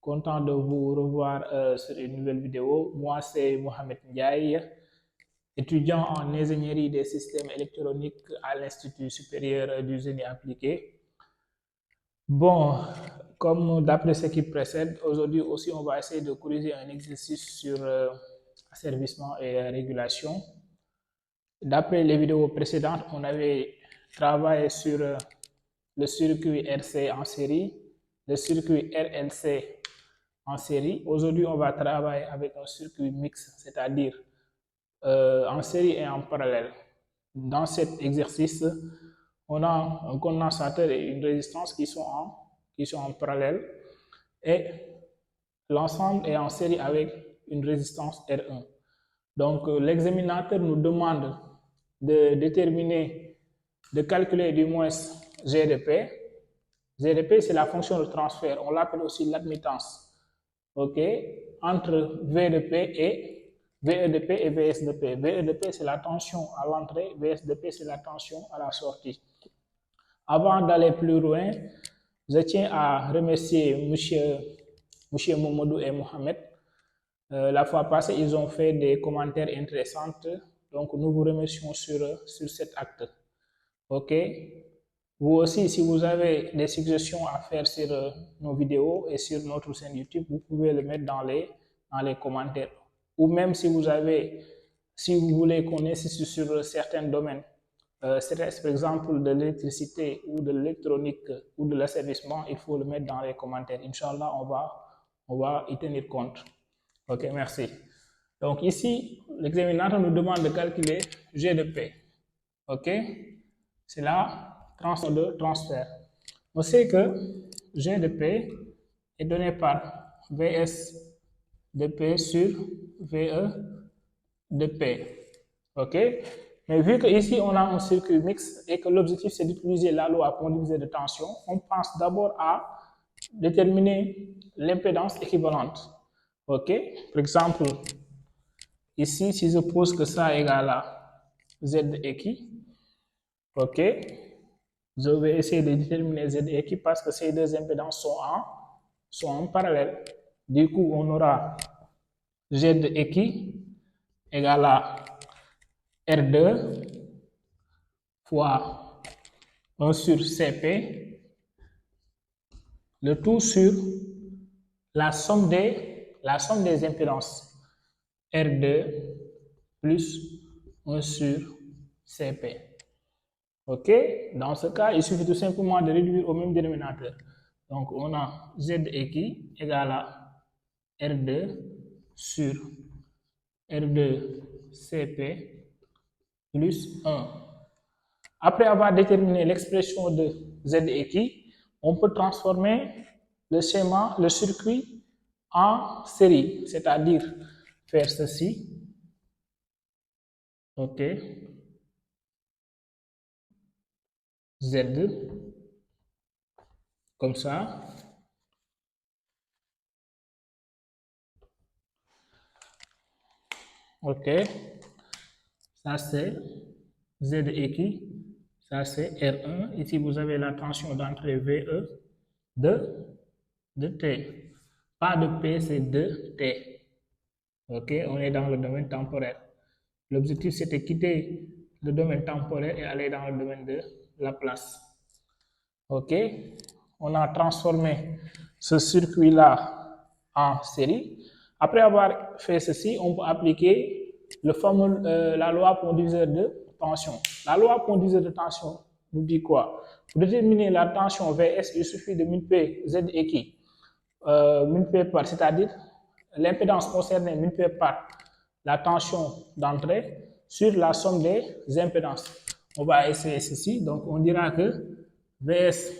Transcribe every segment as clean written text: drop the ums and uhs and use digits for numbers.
Content de vous revoir sur une nouvelle vidéo. Moi, c'est Mohamed Ndiaye, étudiant en ingénierie des systèmes électroniques à l'Institut supérieur du génie appliqué. Bon, comme d'après ce qui précède, aujourd'hui aussi, on va essayer de corriger un exercice sur asservissement et régulation. D'après les vidéos précédentes, on avait travaillé sur le circuit RC en série, le circuit RLC en série. Aujourd'hui, on va travailler avec un circuit mixte, c'est-à-dire en série et en parallèle. Dans cet exercice, on a un condensateur et une résistance qui sont en parallèle et l'ensemble est en série avec une résistance R1. Donc, l'examinateur nous demande de déterminer, de calculer du moins G de P. G de P, c'est la fonction de transfert. On l'appelle aussi l'admittance. OK, entre V de P et VE de P et VS de P. VE de P, c'est la tension à l'entrée, VS de P, c'est la tension à la sortie. Avant d'aller plus loin, je tiens à remercier monsieur Momodou et Mohamed. La fois passée, ils ont fait des commentaires intéressants. Donc, nous vous remercions sur cet acte. OK. Vous aussi, si vous avez des suggestions à faire sur nos vidéos et sur notre chaîne YouTube, vous pouvez le mettre dans les commentaires. Ou même si vous voulez qu'on insiste sur certains domaines, par exemple de l'électricité ou de l'électronique ou de l'asservissement, il faut le mettre dans les commentaires. Inch'Allah, on va y tenir compte. OK, merci. Donc ici, l'examinateur nous demande de calculer G de P. OK, c'est la transition de transfert. On sait que G de P est donné par Vs de P sur VE de P. OK, mais vu qu'ici on a un circuit mixte et que l'objectif c'est d'utiliser la loi pour diviser de tension, on pense d'abord à déterminer l'impédance équivalente. OK, par exemple, ici, si je pose que ça égale à Z équi, OK, je vais essayer de déterminer Z équi parce que ces deux impédances sont en parallèle. Du coup, on aura Z équi égale à R2 fois 1 sur CP, le tout sur la somme des impédances R2 plus 1 sur CP. OK? Dans ce cas, il suffit tout simplement de réduire au même dénominateur. Donc, on a Z équi égale à R2 sur R2 CP plus 1. Après avoir déterminé l'expression de Z équi, on peut transformer le circuit en série, c'est-à-dire faire ceci. OK? Z, comme ça. OK, ça c'est Z équi, ça c'est R1. Ici, vous avez la tension d'entrée VE de T. Pas de P, c'est de T. OK, on est dans le domaine temporel. L'objectif, c'était quitter le domaine temporel et aller dans le domaine de la place. OK, on a transformé ce circuit-là en série. Après avoir fait ceci, on peut appliquer la loi Pont-Diviseur de tension. La loi Pont-Diviseur de tension nous dit quoi? Pour déterminer la tension Vs, il suffit de multiplier Z équi, multiplié par, c'est-à-dire l'impédance concernée multipliée par la tension d'entrée sur la somme des impédances. On va essayer ceci. Donc, on dira que Vs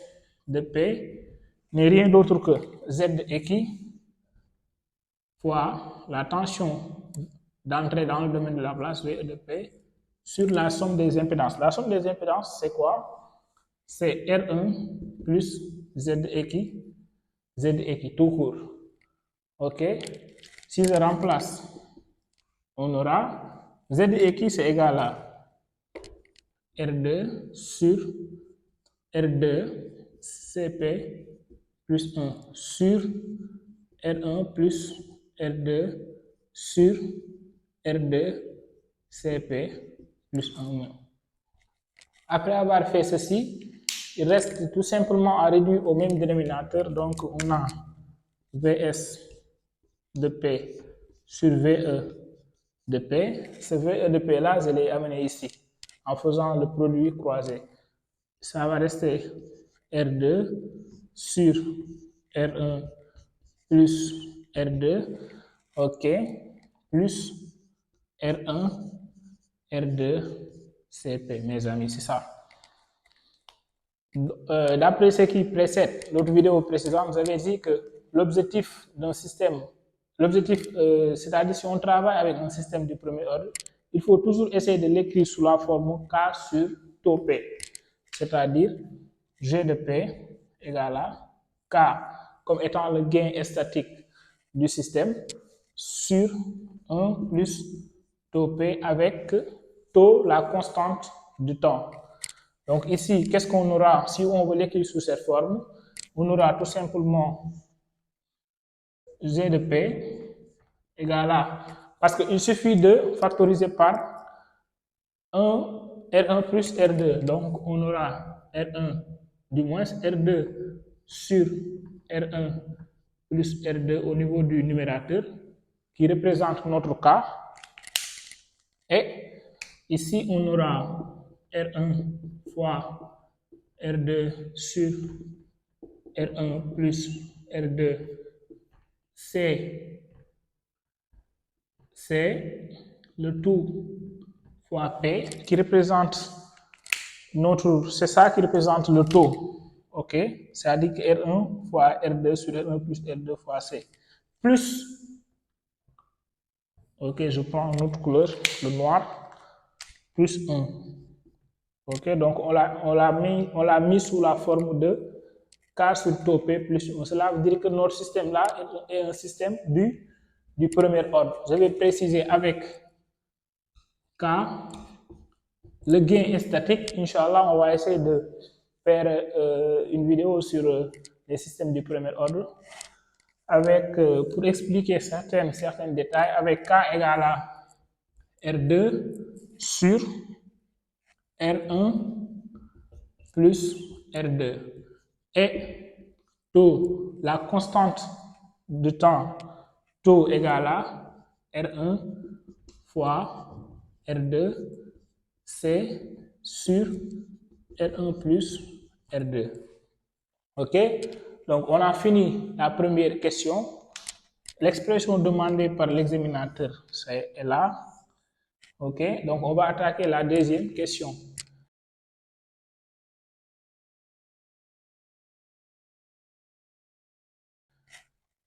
de P n'est rien d'autre que Z équi fois la tension d'entrée dans le domaine de la place V de P sur la somme des impédances. La somme des impédances, c'est quoi? C'est R1 plus Z équi tout court. OK? Si je remplace, on aura Z équi, c'est égal à R2 sur R2 CP plus 1 sur R1 plus R2 sur R2 CP plus 1 Après avoir fait ceci, il reste tout simplement à réduire au même dénominateur. Donc, on a Vs de P sur VE de P. Ce VE de P là, je l'ai amené ici en faisant le produit croisé. Ça va rester R2 sur R1 plus R2, ok, plus R1, R2, CP, mes amis, c'est ça. D'après ce qui précède, l'autre vidéo précédente, vous avez dit que l'objectif d'un système, c'est-à-dire si on travaille avec un système du premier ordre, il faut toujours essayer de l'écrire sous la forme K sur taux P, c'est-à-dire G de P égale à K comme étant le gain statique du système sur 1 plus taux P avec taux, la constante du temps. Donc ici, qu'est-ce qu'on aura si on veut l'écrire sous cette forme? On aura tout simplement G de P égale à, parce qu'il suffit de factoriser par 1, R1 plus R2. Donc on aura R1, du moins R2 sur R1 plus R2 au niveau du numérateur qui représente notre cas. Et ici, on aura R1 fois R2 sur R1 plus R2, c'est le tout fois P qui représente c'est ça qui représente le taux. Ok, c'est-à-dire que R1 fois R2 sur R1 plus R2 fois C. Plus, ok, je prends une autre couleur, le noir, plus 1. Ok, donc on l'a mis sous la forme de K sur taux P plus 1. Cela veut dire que notre système là est un système du premier ordre. Je vais préciser avec K. Le gain est statique. Inch'Allah, on va essayer de faire une vidéo sur les systèmes du premier ordre avec, pour expliquer certains détails, avec K égale à R2 sur R1 plus R2 et taux, la constante de temps, taux égale à R1 fois R2 C sur R1 plus R2. Ok? Donc, on a fini la première question. L'expression demandée par l'examinateur, c'est là. Ok? Donc, on va attaquer la deuxième question.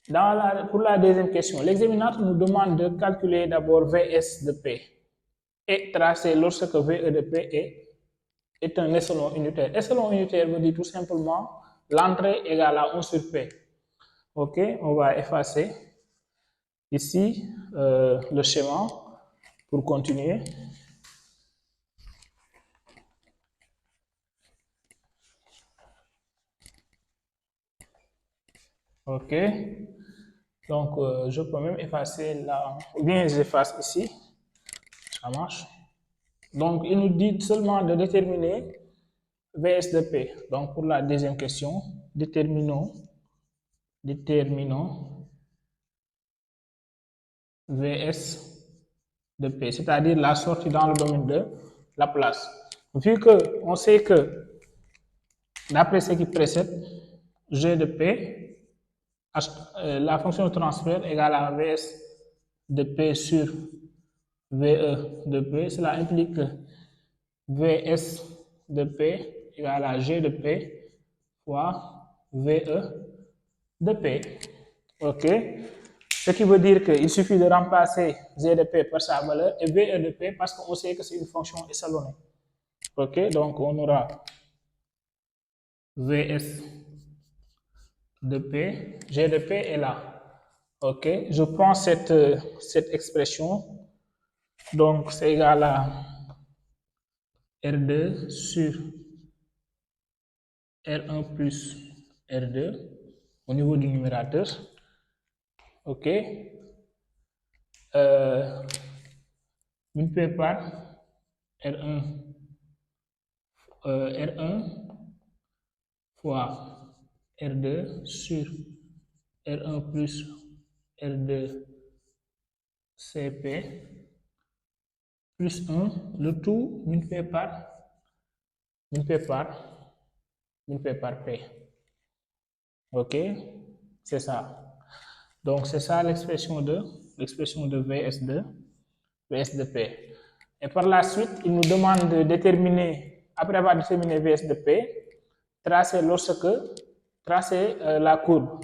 Pour la deuxième question, l'examinateur nous demande de calculer d'abord Vs de P et tracer lorsque VE de P est un échelon unitaire. Échelon unitaire veut dire tout simplement l'entrée égale à 1 sur P. Ok, on va effacer ici le schéma pour continuer. Ok, donc je peux même effacer là, ou bien j'efface ici, ça marche. Donc il nous dit seulement de déterminer Vs de P. Donc pour la deuxième question, déterminons Vs de P, c'est-à-dire la sortie dans le domaine de Laplace. Vu qu'on sait que, d'après ce qui précède, G de P, la fonction de transfert égale à Vs de P sur VE de P, cela implique que Vs de P égale à G de P fois VE de P. Ok? Ce qui veut dire qu'il suffit de remplacer G de P par sa valeur et VE de P parce qu'on sait que c'est une fonction échelonnée. Ok? Donc on aura Vs de P, G de P est là. Ok? Je prends cette expression. Donc c'est égal à R2 sur R1 plus R2 au niveau du numérateur. ok, multiplié par R1, R1 fois R2 sur R1 plus R2 CP plus 1, le tout multiplié par, multiplié par P. Ok, c'est ça. Donc, c'est ça l'expression de VS de P. Et par la suite, il nous demande de déterminer, après avoir déterminé VS de P, tracer la courbe.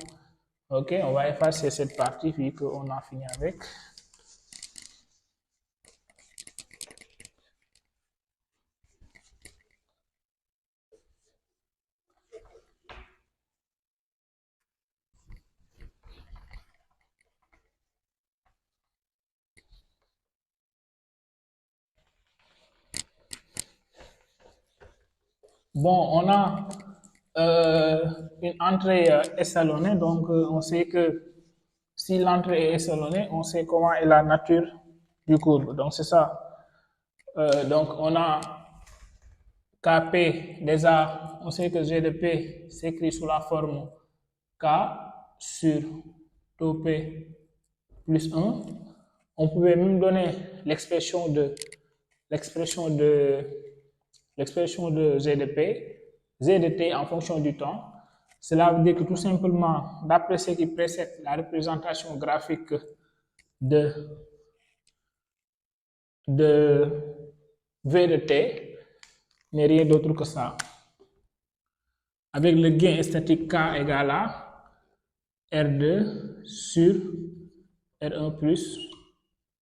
Ok, on va effacer cette partie vu qu'on a fini avec. Bon, on a une entrée échelonnée, donc on sait que si l'entrée est échelonnée, on sait comment est la nature du courbe. Donc c'est ça. Donc on a Kp, déjà, on sait que G de P s'écrit sous la forme K sur tau P plus 1. On pouvait même donner l'expression de G de P, G de T en fonction du temps. Cela veut dire que tout simplement, d'après ce qui précède la représentation graphique de V de T, n'est rien d'autre que ça. Avec le gain esthétique K égale à R2 sur R1 plus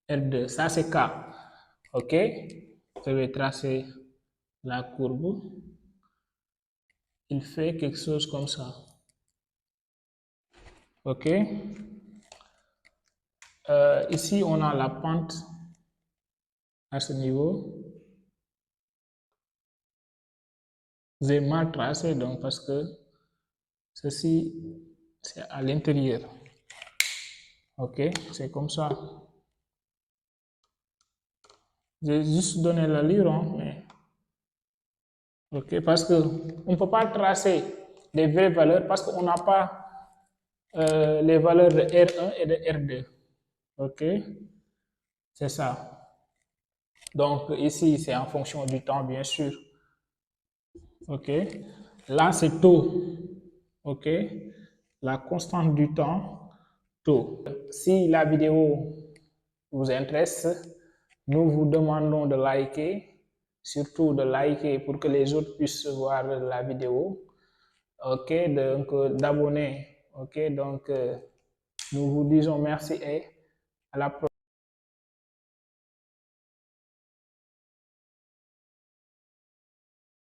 R2. Ça, c'est K. OK? Je vais tracer la courbe. Il fait quelque chose comme ça. OK? Ici, on a la pente à ce niveau. J'ai mal tracé, donc, parce que ceci, c'est à l'intérieur. OK? C'est comme ça. J'ai juste donné l'allure, hein, mais... OK? Parce qu'on ne peut pas tracer des vraies valeurs parce qu'on n'a pas les valeurs de R1 et de R2. OK? C'est ça. Donc, ici, c'est en fonction du temps, bien sûr. OK? Là, c'est taux. OK? La constante du temps, taux. Si la vidéo vous intéresse, nous vous demandons de liker, surtout de liker pour que les autres puissent voir la vidéo. OK? Donc, d'abonner. OK? Donc, nous vous disons merci et à la prochaine.